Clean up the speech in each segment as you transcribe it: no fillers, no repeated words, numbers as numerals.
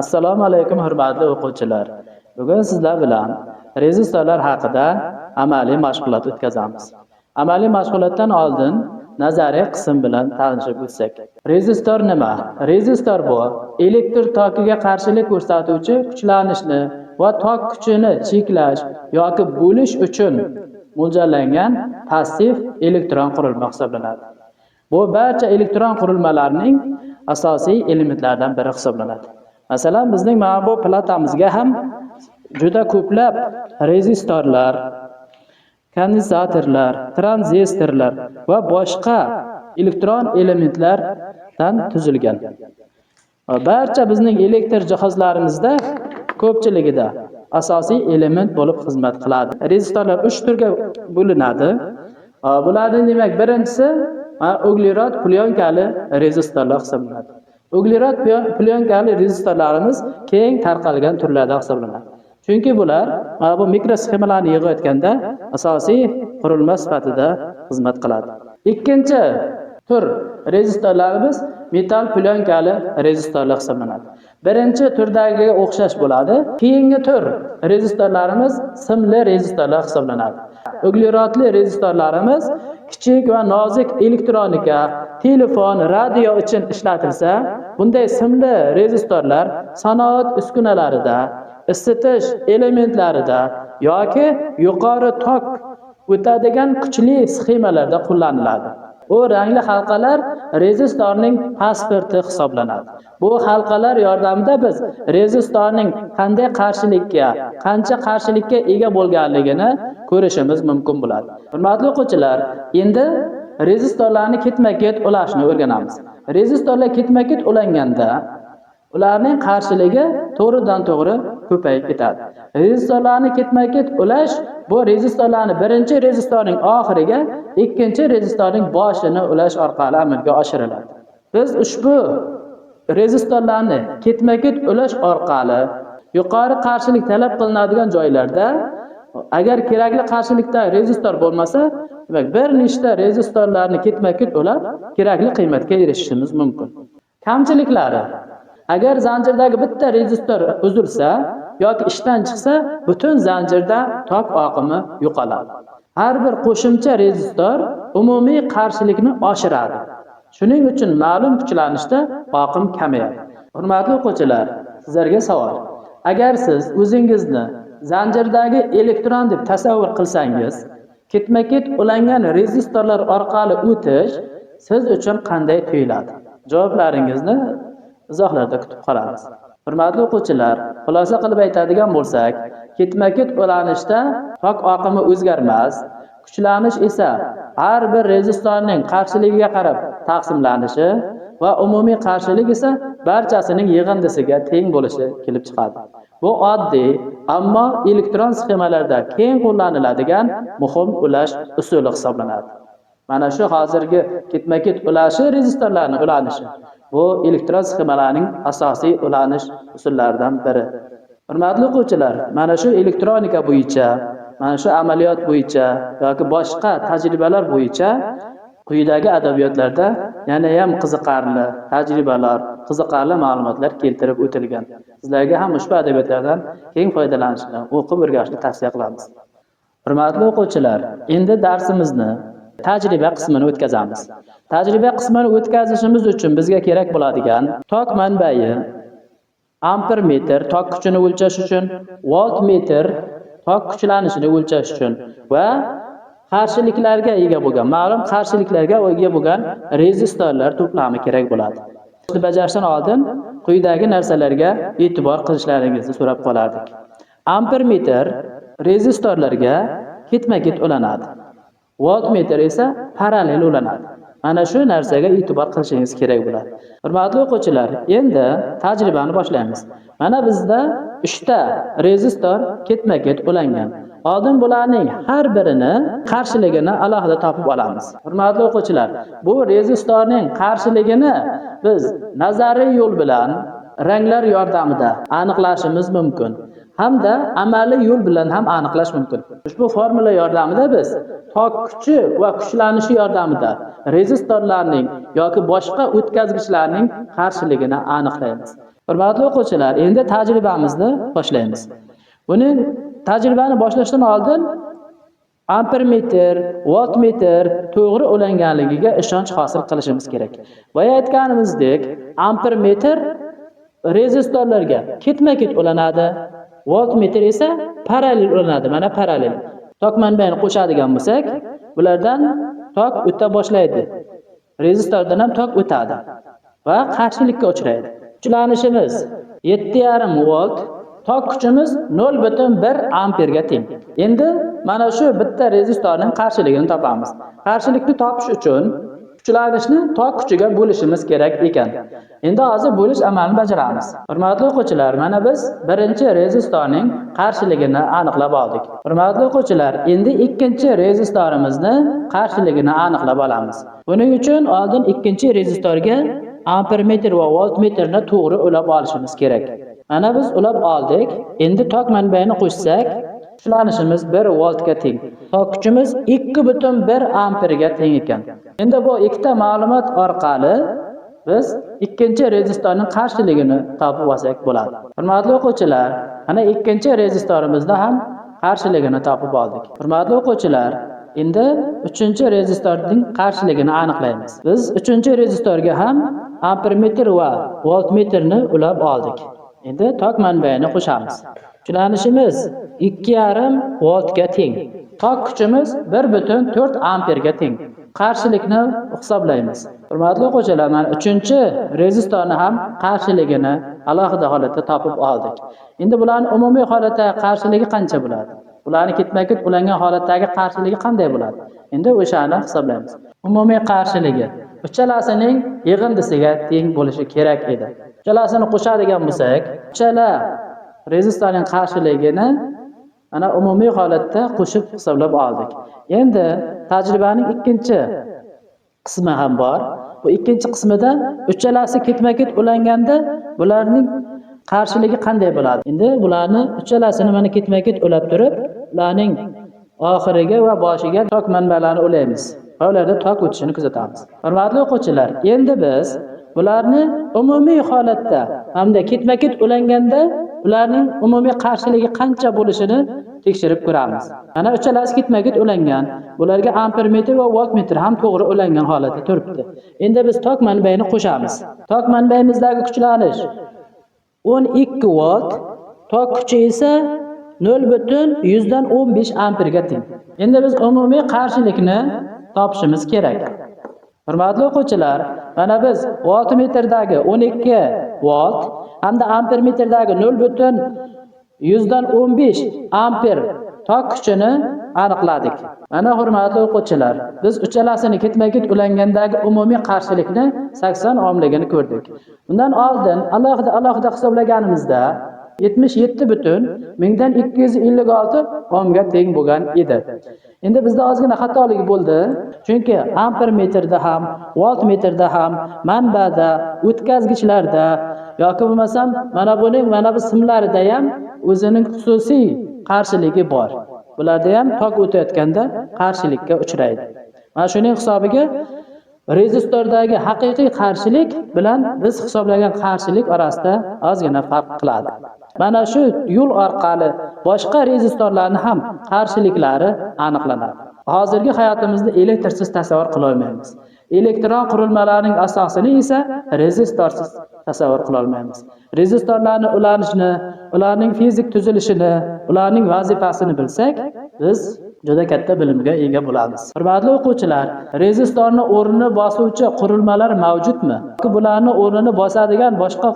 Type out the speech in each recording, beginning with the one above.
Assalomu alaykum hurmatli o'quvchilar. Bugun sizlar bilan rezistorlar haqida amaliy mashg'ulot o'tkazamiz. Amaliy mashg'ulotdan oldin nazariy qism bilan tanishib o'tsak. Rezistor nima? Rezistor bu elektr tokiga qarshilik ko'rsatuvchi kuchlanishni va tok kuchini cheklash yoki bo'lish uchun mo'ljallangan passiv elektron qurilma hisoblanadi. Bu barcha elektron qurilmalarning asosiy elementlaridan biri hisoblanadi. Masalan, bizning mana bu platamizga ham juda ko'plab rezistorlar, kondensatorlar, tranzistorlar va boshqa elektron elementlardan tuzilgan. Barcha bizning elektr jihozlarimizda ko'pchiligida asosiy element bo'lib xizmat qiladi. Rezistorlar 3 turga bo'linadi. Bularning demak birinchisi uglerod plyonkali rezistorlar hisoblanadi. Uglerod plyonkali rezistorlarimiz keng tarqalgan turlarda hisoblanadi. Chunki bular bu mikrosxemalarni yig'ayotganda asosiy qurilma sifatida xizmat qiladi. Ikkinchi tur rezistorlarimiz metal plyonkali rezistorlar hisoblanadi. Birinchi turdagiga o'xshash bo'ladi. Keyingi tur rezistorlarimiz simli rezistorlar hisoblanadi. Uglerodli rezistorlarimiz kichik va nozik elektronika, telefon, radio uchun ishlatilsa, bunday simli rezistorlar sanoat uskunalarida, isitish elementlarida yoki yuqori tok o'tadigan kuchli sxemalarda qo'llaniladi. Bu rangli halqalar rezistorning pasporti hisoblanadi. Bu halqalar yordamida biz rezistorning qanday qancha qarshilikka ega bo'lganligini ko'rishimiz mumkin bo'ladi. Hurmatli o'quvchilar, endi rezistorlarni ketma-ket ulashni o'rganamiz. Rezistorlar ketma-ket ulanganda ularning qarshiligi to'g'ridan-to'g'ri ko'payib ketadi. Rezistorlarni ketma-ket ulash bu rezistorlarni birinchi rezistorning oxiriga ikkinchi rezistorning boshini ulash orqali amalga oshiriladi. Biz ushbu rezistorlarni ketma-ket ulash orqali yuqori qarshilik talab qilinadigan joylarda agar kerakli qarshilikda rezistor bo'lmasa, demak bir nechta rezistorlarni ketma-ket ulab kerakli qiymatga erishishimiz mumkin. Kamchiliklari: agar zanjirdagi bitta rezistor uzilsa yoki ishdan chiqsa, butun zanjirda tok oqimi yo'qoladi. Har bir qo'shimcha rezistor umumiy qarshilikni oshiradi. Shuning uchun ma'lum kuchlanishda oqim kamayadi. Hurmatli o'quvchilar, sizlarga savol. Agar siz o'zingizni zanjirdagi elektron deb tasavvur qilsangiz, ketma-ket ulangan rezistorlar orqali o'tish siz uchun qanday tuyuladi? Javoblaringizni izohlarda kutib qolamiz. Hurmatli o'quvchilar, xulosa qilib aytadigan bo'lsak, ketma-ket ulanishda tok oqimi o'zgarmas, kuchlanish esa har bir rezistorning qarshiligiga qarab taqsimlanishi va umumiy qarshilik esa barchasining yig'indisiga teng bo'lishi kelib chiqadi. Bu oddiy, ammo elektron sxemalarda keng qo'llaniladigan muhim ulash usuli hisoblanadi. Mana shu hozirgi ketma-ket ulashi rezistorlarning ulanishi. Bu elektron sxemalarning asosiy ulanish usullaridan biri. Hurmatli o'quvchilar, mana shu elektronika bo'yicha, mana shu amaliyot bo'yicha yoki boshqa tajribalar bo'yicha quyidagi adabiyotlarda yana ham qiziqarli tajribalar, qiziqarli ma'lumotlar keltirib o'tilgan. Sizlarga ham ushbu adabiyotlardan keng foydalanishni, o'qib o'rganishni tavsiya qilamiz. Hurmatli o'quvchilar, endi darsimizni tajriba qismini o'tkazamiz. Tajriba qismini o'tkazishimiz uchun bizga kerak bo'ladigan tok manbai, ampermetr tok kuchini o'lchash uchun, voltmetr tok kuchlanishini o'lchash uchun va qarshiliklarga ega bo'lgan, ma'lum qarshiliklarga ega bo'lgan rezistorlar to'plami kerak bo'ladi. Buni bajarishdan oldin quyidagi narsalarga e'tibor qilishlaringizni so'rab qolardik. Ampermetr rezistorlarga ketma-ket ulanadi. Voltmetr esa parallel ulanadi. Mana shu narsaga e'tibor qilishingiz kerak bo'ladi. Hurmatli o'quvchilar, endi tajribani boshlaymiz. Mana bizda 3 ta rezistor ketma-ket ulangan. Oldin bularning har birini qarshiligini alohida topib olamiz. Hurmatli o'quvchilar, bu rezistorning qarshiligini biz nazariy yo'l bilan ranglar yordamida aniqlashimiz mumkin. Hamda amaliy yo'l bilan ham aniqlash mumkin. Ushbu formula yordamida biz tok kuchi va kuchlanishi yordamida rezistorlarning yoki boshqa o'tkazgichlarning qarshiligini aniqlaymiz. Hurmatli o'quvchilar, endi tajribamizni boshlaymiz. Buning tajribani boshlashdan oldin ampermetr, voltmetr to'g'ri ulanganligiga ishonch hosil qilishimiz kerak. Boya aytganimizdek, ampermetr rezistorlarga ketma-ket ulanadi, voltmetr esa parallel ulanadi. Mana parallel. Tok manbayini qo'shadigan bo'lsak, bulardan tok o'ta boshlaydi. Rezistordan ham tok o'tadi va qarshilikka uchraydi. Kuchlanishimiz 7,5 volt, tok kuchimiz 0,1 amperga teng. Endi mana shu bitta rezistorning qarshiligini topamiz. Qarshilikni topish uchun kuchlanishni tok kuchiga bo'lishimiz kerak ekan. Endi hozir bo'lish amalini bajaramiz. Hurmatli o'quvchilar, mana biz birinchi rezistorning qarshiligini aniqlab oldik. Hurmatli o'quvchilar, endi ikkinchi rezistorimizni qarshiligini aniqlab olamiz. Buning uchun oldin ikkinchi rezistorga ampermetr va voltmetrni to'g'ri ulab olishimiz kerak. Mana biz ulab oldik. Endi tok manbayini qo'shsak, kuchlanishimiz 1 voltga teng. Tok kuchimiz 2,1 amperga teng ekan. Endi bu ikkita ma'lumot orqali biz ikkinchi rezistorning qarshiligini topib olsak bo'ladi. Hurmatli o'quvchilar, ana ikkinchi rezistorimizda ham qarshiligini topib oldik. Hurmatli o'quvchilar, endi uchinchi rezistorning qarshiligini aniqlaymiz. Biz uchinchi rezistorga ham ampermetr va voltmetrni ulab oldik. Endi tok manbayini qo'shamiz. Kuchlanishimiz 2,5 voltga teng. Tok kuchimiz 1,4 amperga teng. Qarshilikni hisoblaymiz. Hurmatli o'quvchilar, mana uchinchi rezistorni ham qarshiligini alohida holatda topib oldik. Endi bularning umumiy holatda qarshiligi qancha bo'ladi? Bularni ketma-ket ulangan holatdagi qarshiligi qanday bo'ladi? Endi o'shani hisoblaymiz. Umumiy qarshiligi uchalasining yig'indisiga teng bo'lishi kerak edi. Uchalasini qo'shadigan bo'lsak, uchala rezistorning qarshiligini ana umumiy holatda qo'shib hisoblab oldik. Endi tajribaning ikkinchi qismi ham bor. Bu ikkinchi qismida uchalasi ketma-ket ulanganda bularning qarshiligi qanday bo'ladi? Endi bularni uchalasini mana ketma-ket ulab turib, ularning oxiriga va boshiga tok manbalarini ulaymiz. Va ularda tok o'tishini kuzatamiz. Hurmatli o'quvchilar, endi biz bularni umumiy holatda hamda ketma-ket ulanganda ularning umumiy qarshiligi qancha bo'lishini tekshirib ko'ramiz. Mana uchalasi ketma-ket ulangan. Bularga ampermetr va voltmetr ham to'g'ri ulangan holatda turibdi. Endi biz tok manbayini qo'shamiz. Tok manbayimizdagi kuchlanish 12 volt, tok kuchi esa 0,115 amperga teng. Endi biz umumiy qarshilikni topishimiz kerak. Hurmatli o'quvchilar, mana biz voltmetrdagi 12 volt hamda ampermetrdagi 0,115 amper tok kuchini aniqladik. Mana hurmatli o'quvchilar, biz uchalasini ketma-ket ulangandagi umumiy qarshilikni 80 ohmligini ko'rdik. Bundan oldin alohida hisoblaganimizda 77,1256 ohmga teng bo'lgan edi. Endi bizda ozgina xatolik bo'ldi, chunki ampermetrda ham, voltmetrda ham, manbada, o'tkazgichlarda yoki bo'lmasam mana buning mana bu simlarida ham o'zining xususiy qarshiligi bor. Bularda ham tok o'tayotganda qarshilikka uchraydi. Mana shuning hisobiga rezistordagi haqiqiy qarshilik bilan biz hisoblagan qarshilik orasida ozgina farq qiladi. Mana shu yo'l orqali boshqa rezistorlarni ham qarshiliklari aniqlanadi. Hozirgi hayotimizda elektrsiz tasavvur qila olmaymiz. Elektron qurilmalarning asosini esa rezistorsiz tasavvur qila olmaymiz. Rezistorlarning ulanishini, ularning fizik tuzilishini, ularning vazifasini bilsak, biz juda katta bilimga ega bo'lamiz. Hurmatli o'quvchilar, rezistorning o'rnini bosuvchi qurilmalar mavjudmi? Bularning o'rnini bosadigan boshqa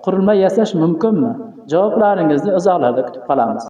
qurilma yasash mumkinmi? Javoblaringizni izohlarda kutib qolamiz.